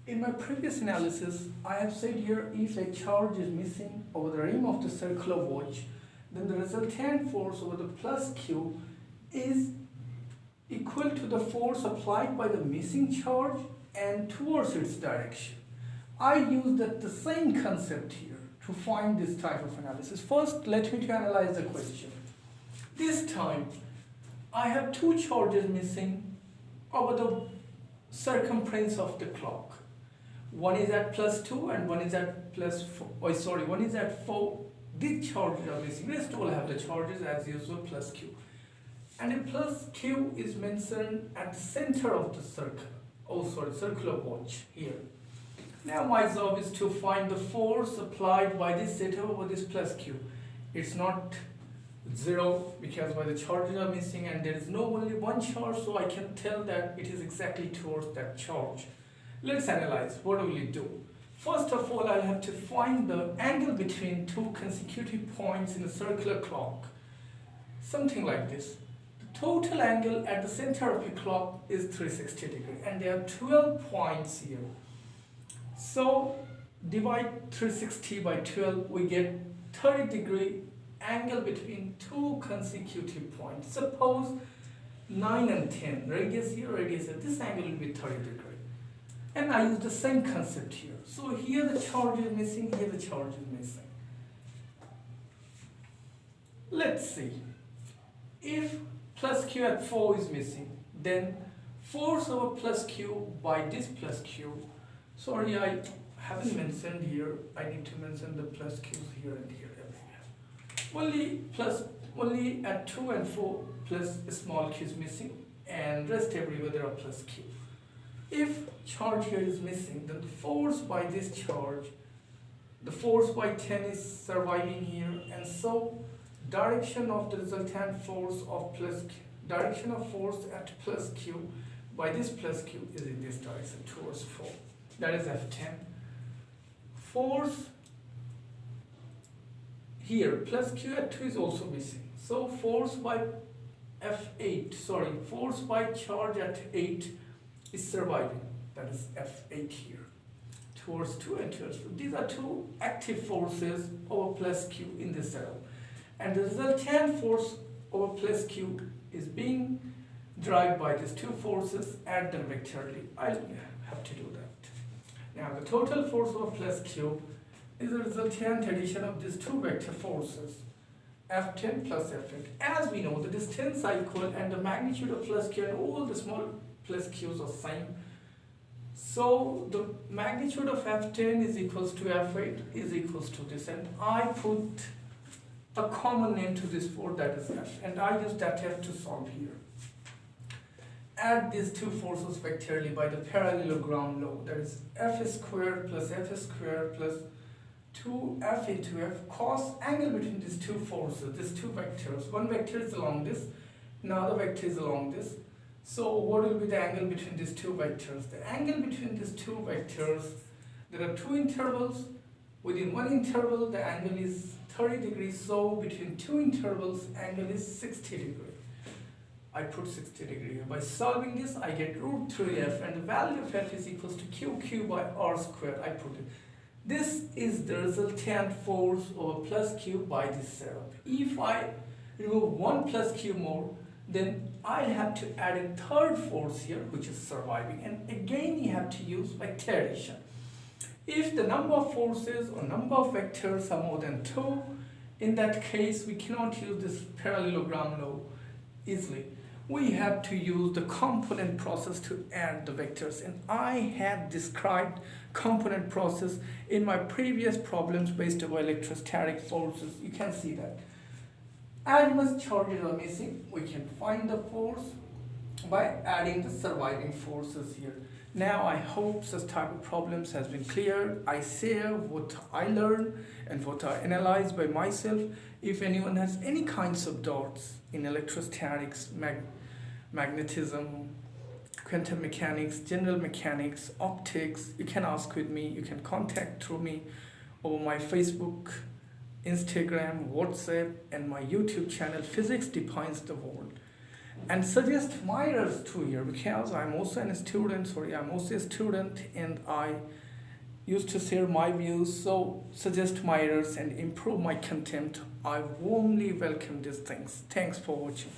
In my previous analysis, I have said here if a charge is missing over the rim of the circular watch, then the resultant force over the plus Q is equal to the force applied by the missing charge and towards its direction. I used the same concept here to find this type of analysis. First, let me to analyze the question. This time, I have two charges missing over the circumference of the clock. One is at +2 and one is at one is at 4. These charges are missing. Rest all have the charges as usual plus Q. And a plus Q is mentioned at the center of the circular watch here. Now my job is to find the force applied by this setup over this plus Q. It's not 0 because by the charges are missing and there is only one charge, so I can tell that it is exactly towards that charge. Let's analyze. What will it do? First of all, I'll have to find the angle between two consecutive points in a circular clock. Something like this. The total angle at the center of a clock is 360 degrees and there are 12 points here. So divide 360 by 12, we get 30-degree angle between two consecutive points. Suppose 9 and 10, radius here, radius here. This angle will be 30 degrees. And I use the same concept here. So here the charge is missing, here the charge is missing. Let's see. If plus Q at 4 is missing, then force over plus Q by this plus Q. Sorry, I haven't mentioned here. I need to mention the plus Q's here and here everywhere. Only at 2 and 4 plus a small q is missing, and rest everywhere there are plus Q. If charge here is missing, then the force by this charge, the force by 10 is surviving here, and so direction of the resultant force of direction of force at plus Q by this plus Q is in this direction towards 4. That is F10. Force here plus Q at 2 is also missing. So force by force by charge at 8 is surviving. That is F8 here towards 2 and towards 4. These are two active forces over plus Q in this setup. And the resultant force over plus Q is being derived by these two forces. Add them vectorially. I'll have to do that. Now the total force over plus Q is the resultant addition of these two vector forces, F10 plus F8. As we know, the distance are equal and the magnitude of plus Q and all the small plus Q's are same. So the magnitude of F10 is equals to F8 is equals to this, and I put a common name to this force, that is F, and I use that F to solve here. Add these two forces vectorially by the parallelogram law, that is F squared plus 2F into F cos angle between these two forces, these two vectors. One vector is along this, another vector is along this. So what will be the angle between these two vectors? The angle between these two vectors, there are two intervals. Within one interval, the angle is 30 degrees. So between two intervals, angle is 60 degrees. I put 60 degrees here. By solving this, I get root 3F, and the value of F is equals to QQ by R squared. I put it. This is the resultant force over plus Q by this setup. If I remove one plus Q more, then I have to add a third force here, which is surviving, and again you have to use vector addition. If the number of forces or number of vectors are more than 2, in that case we cannot use this parallelogram law easily. We have to use the component process to add the vectors, and I had described component process in my previous problems based on electrostatic forces. You can see that. As much charges are missing, we can find the force by adding the surviving forces here. Now I hope such type of problems has been clear. I share what I learned and what I analyzed by myself. If anyone has any kinds of doubts in electrostatics, magnetism, quantum mechanics, general mechanics, optics, you can ask with me, you can contact through me over my Facebook, Instagram, WhatsApp, and my YouTube channel, Physics Defines the World. and suggest my errors too here, because I'm also a student, and I used to share my views. So suggest my errors and improve my content. I warmly welcome these things. Thanks for watching.